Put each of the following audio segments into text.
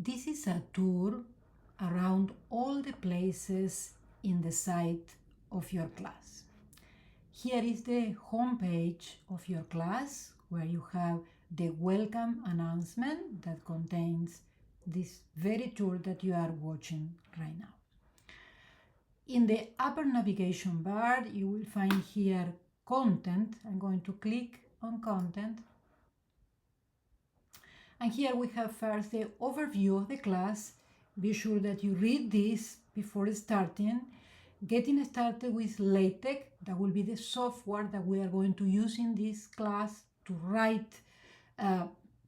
This is a tour around all the places in the site of your class. Here is the homepage of your class where you have the welcome announcement that contains this very tour that you are watching right now. In the upper navigation bar, you will find here content. I'm going to click on content. And here we have first the overview of the class. Be sure that you read this before starting. Getting started with LaTeX, that will be the software that we are going to use in this class to write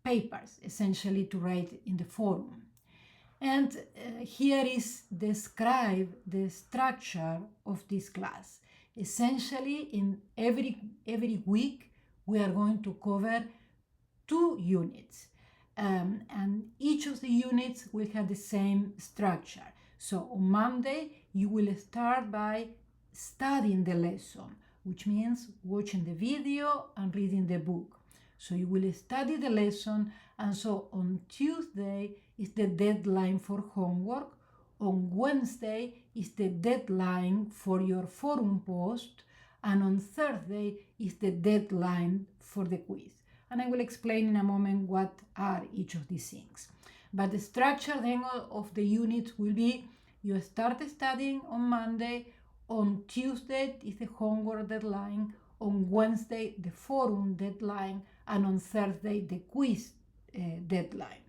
papers, essentially to write in the forum. And here is describe the structure of this class. Essentially, in every week, we are going to cover 2 units. And each of the units will have the same structure. So on Monday, you will start by studying the lesson, which means watching the video and reading the book. So you will study the lesson, and so on Tuesday is the deadline for homework. On Wednesday is the deadline for your forum post, and on Thursday is the deadline for the quiz. And I will explain in a moment what are each of these things. But the structure then of the units will be: you start studying on Monday, on Tuesday is the homework deadline, on Wednesday the forum deadline, and on Thursday the quiz deadline.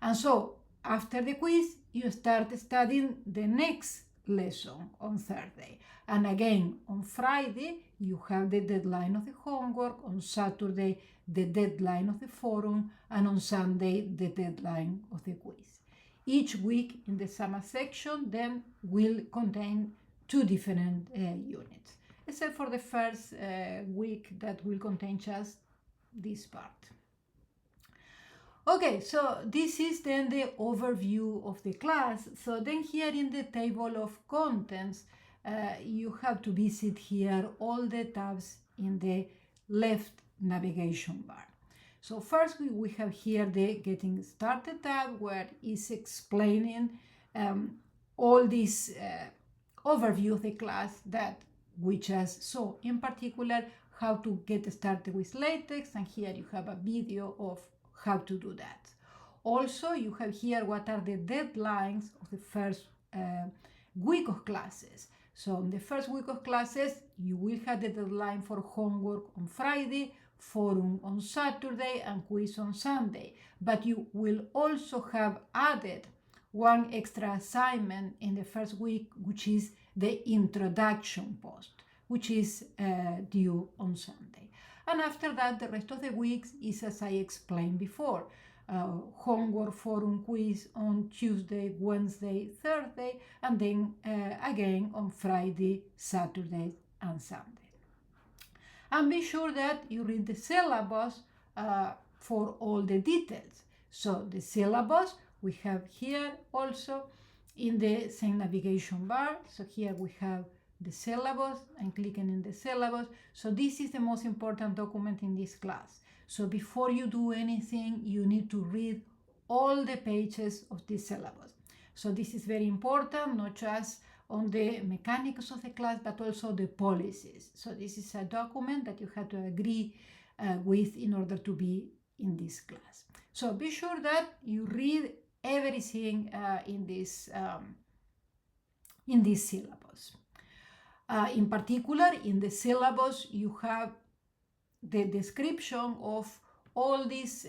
And so after the quiz, you start studying the next lesson on Thursday. And again, on Friday, you have the deadline of the homework, on Saturday, the deadline of the forum, and on Sunday, the deadline of the quiz. Each week in the summer section then will contain 2 different units, except for the first week that will contain just this part. Okay, so this is then the overview of the class. So then here in the table of contents, you have to visit here all the tabs in the left navigation bar. So first we have here the Getting Started tab, where it's explaining all this overview of the class that we just saw. In particular, how to get started with LaTeX, and here you have a video of how to do that. Also, you have here what are the deadlines of the first week of classes. So in the first week of classes, you will have the deadline for homework on Friday, forum on Saturday, and quiz on Sunday. But you will also have added one extra assignment in the first week, which is the introduction post, which is due on Sunday. And after that, the rest of the weeks is as I explained before. Homework, forum, quiz on Tuesday, Wednesday, Thursday, and then again on Friday, Saturday, and Sunday. And be sure that you read the syllabus for all the details. So the syllabus we have here also in the same navigation bar. So here we have the syllabus. I'm clicking in the syllabus. So this is the most important document in this class. So before you do anything, you need to read all the pages of this syllabus. So this is very important, not just on the mechanics of the class, but also the policies. So this is a document that you have to agree with in order to be in this class. So be sure that you read everything in this syllabus. In particular, in the syllabus, you have the description of all these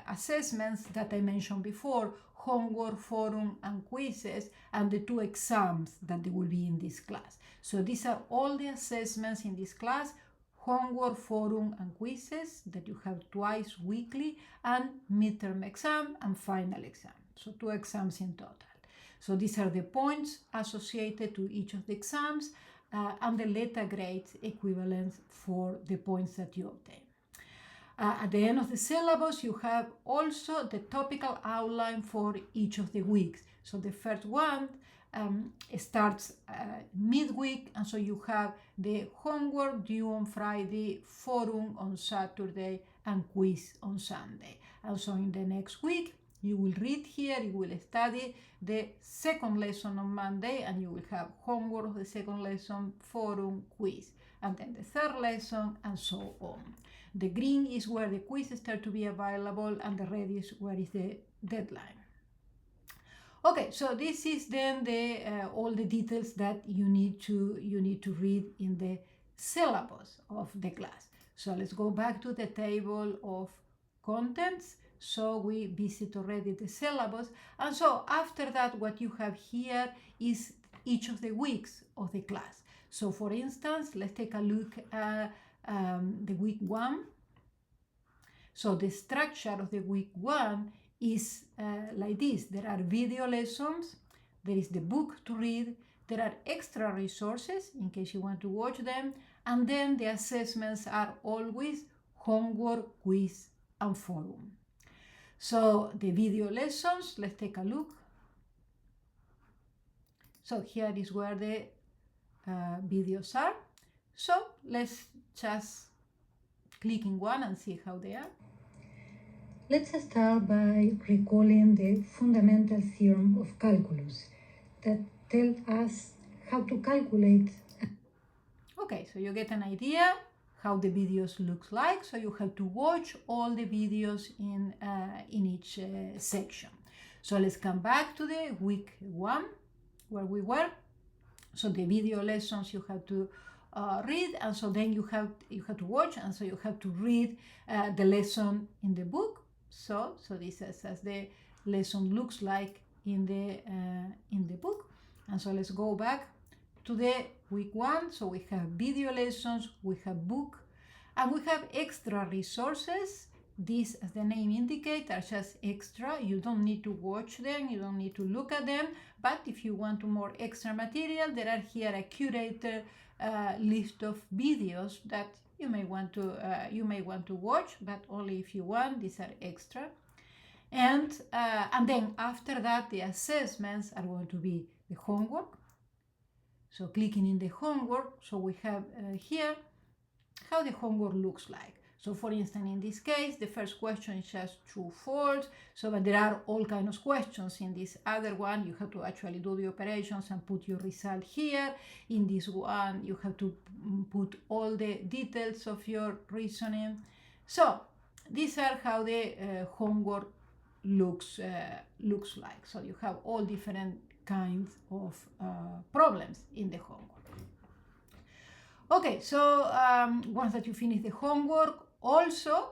assessments that I mentioned before: homework, forum, and quizzes, and the 2 exams that they will be in this class. So these are all the assessments in this class: homework, forum, and quizzes that you have twice weekly, and midterm exam and final exam. So 2 exams in total. So these are the points associated to each of the exams, and the letter grades equivalents for the points that you obtain. At the end of the syllabus, you have also the topical outline for each of the weeks. So the first one starts midweek, and so you have the homework due on Friday, forum on Saturday, and quiz on Sunday. And so in the next week, You will read here, you will study the second lesson on Monday, and you will have homework of the second lesson, forum, quiz, and then the third lesson, and so on. The green is where the quiz start to be available, and the red is where is the deadline. Okay, so this is then the all the details that you need to read in the syllabus of the class. So let's go back to the table of contents. So we visit already the syllabus, and so after that what you have here is each of the weeks of the class. So for instance, let's take a look at the week 1. So the structure of the week 1 is like this. There are video lessons, there is the book to read, there are extra resources in case you want to watch them, and then the assessments are always homework, quiz, and forum. So the video lessons, let's take a look. So here is where the videos are. So let's just click in one and see how they are. Let's start by recalling the fundamental theorem of calculus that tells us how to calculate. Okay, so you get an idea how the videos looks like. So you have to watch all the videos in each section. So let's come back to the week 1 where we were. So the video lessons you have to read, and so then you have to watch, and so you have to read the lesson in the book. So this is as the lesson looks like in the book. And so let's go back to the week 1. So we have video lessons, we have book, and we have extra resources. These, as the name indicates, are just extra. You don't need to watch them, you don't need to look at them, but if you want more extra material, there are here a curated list of videos that you may want to watch, but only if you want. These are extra. And then after that, the assessments are going to be the homework. So clicking in the homework, so we have here how the homework looks like. So for instance, in this case, the first question is just true, false. So but there are all kinds of questions. In this other one, you have to actually do the operations and put your result here. In this one, you have to put all the details of your reasoning. So these are how the homework looks like. So you have all different kinds of problems in the homework. Okay, so once that you finish the homework, also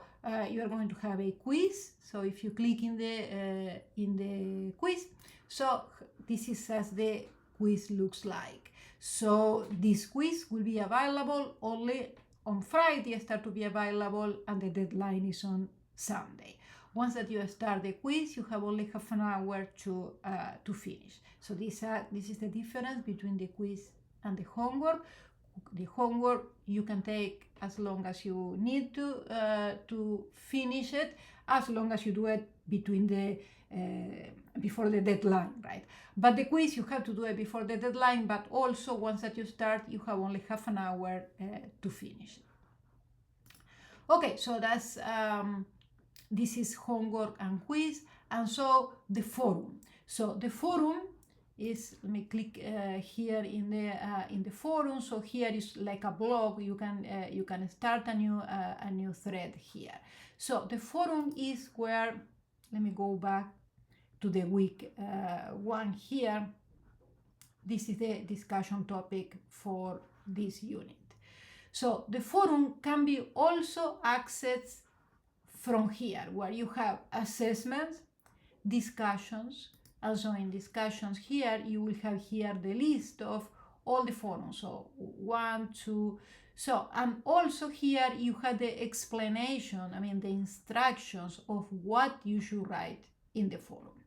you are going to have a quiz. So if you click in the quiz, so this is as the quiz looks like. So this quiz will be available only on Friday, start to be available, and the deadline is on Sunday. Once that you start the quiz, you have only half an hour to finish. So this is the difference between the quiz and the homework. The homework you can take as long as you need to finish it, as long as you do it between the before the deadline, right? But the quiz you have to do it before the deadline, but also once that you start, you have only half an hour to finish it. Okay, so that's this is homework and quiz, and so the forum. So the forum is, let me click here in the forum. So here is like a blog. You can start a new thread here. So the forum is where, let me go back to the week 1 here. This is the discussion topic for this unit. So the forum can be also accessed from here, where you have assessments, discussions. Also in discussions here, you will have here the list of all the forums. So 1, 2. So, and also here you have the explanation, the instructions of what you should write in the forum.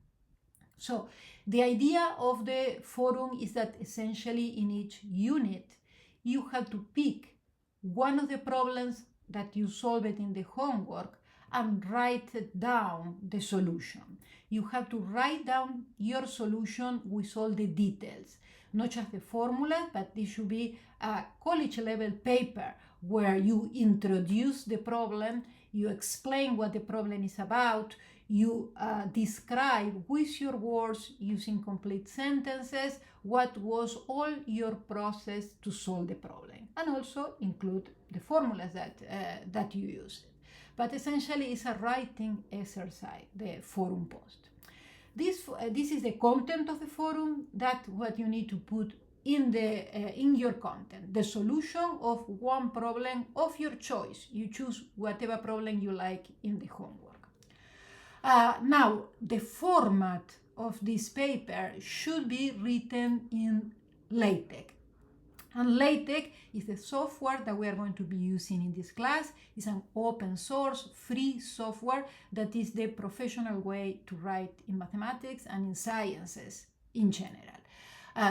So the idea of the forum is that essentially in each unit, you have to pick one of the problems that you solved in the homework and write down the solution. You have to write down your solution with all the details, not just the formula, but this should be a college level paper where you introduce the problem, you explain what the problem is about, you describe with your words using complete sentences what was all your process to solve the problem, and also include the formulas that you used. But essentially it's a writing exercise, the forum post. This is the content of the forum, that what you need to put in your content, the solution of one problem of your choice. You choose whatever problem you like in the homework. Now, the format of this paper should be written in LaTeX. And LaTeX is the software that we are going to be using in this class. It's an open source, free software that is the professional way to write in mathematics and in sciences in general.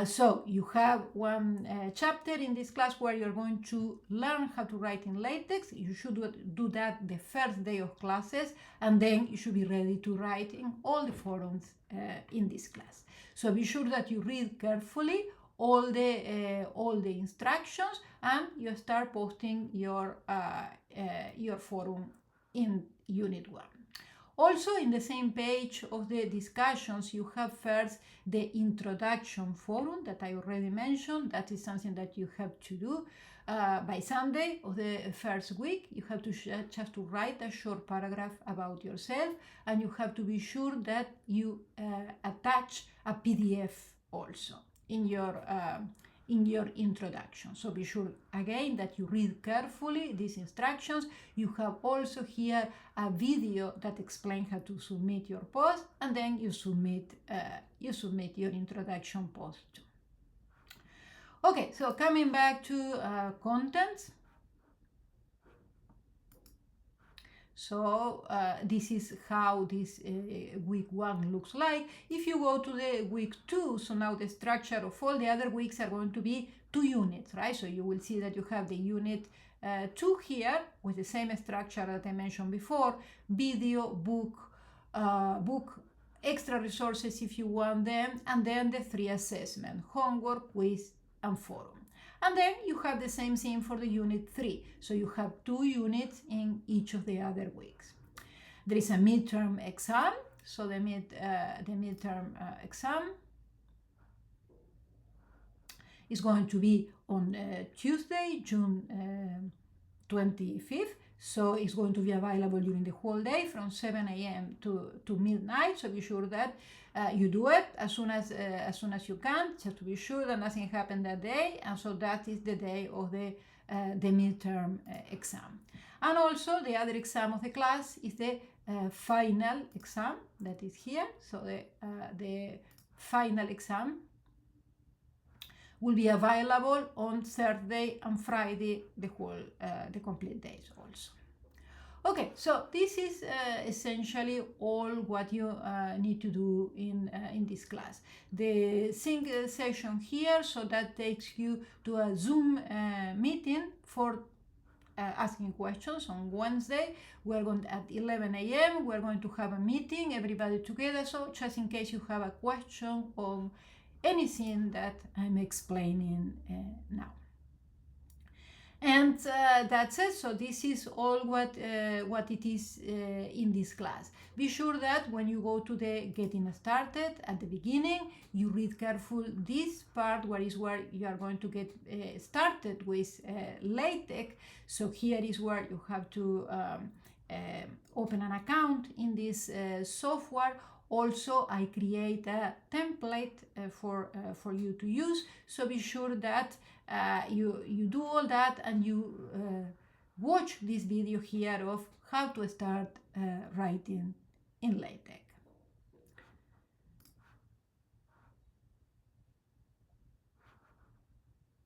So you have one chapter in this class where you're going to learn how to write in LaTeX. You should do that the first day of classes, and then you should be ready to write in all the forums in this class. So be sure that you read carefully all the instructions, and you start posting your forum in Unit 1. Also, in the same page of the discussions, you have first the introduction forum that I already mentioned. That is something that you have to do by Sunday of the first week. You have to just to write a short paragraph about yourself, and you have to be sure that you attach a PDF also in your introduction. So be sure again that you read carefully these instructions. You have also here a video that explains how to submit your post, and then you submit your introduction post too. Okay, so coming back to contents. So this is how this week 1 looks like. If you go to the week 2, so now the structure of all the other weeks are going to be 2 units, right? So you will see that you have the unit 2 here with the same structure that I mentioned before: video, book, extra resources if you want them, and then the 3 assessments: homework, quiz, and forum. And then you have the same thing for the unit 3. So you have 2 units in each of the other weeks. There is a midterm exam. So the midterm exam is going to be on Tuesday, June 25th. So it's going to be available during the whole day from 7 a.m. to midnight. So be sure that you do it as soon as you can, just to be sure that nothing happened that day. And so that is the day of the midterm exam. And also the other exam of the class is the final exam that is here. So the final exam will be available on Thursday and Friday, the complete days also. Okay, so this is essentially all what you need to do in this class. The sync session here, so that takes you to a Zoom meeting for asking questions on Wednesday. We're going at 11 a.m. We're going to have a meeting, everybody together. So just in case you have a question on anything that I'm explaining now. And that's it. So this is all what it is in this class. Be sure that when you go to the getting started at the beginning, you read careful this part where you are going to get started with LaTeX. So here is where you have to open an account in this software. Also, I create a template for you to use. So be sure that you do all that, and you watch this video here of how to start writing in LaTeX.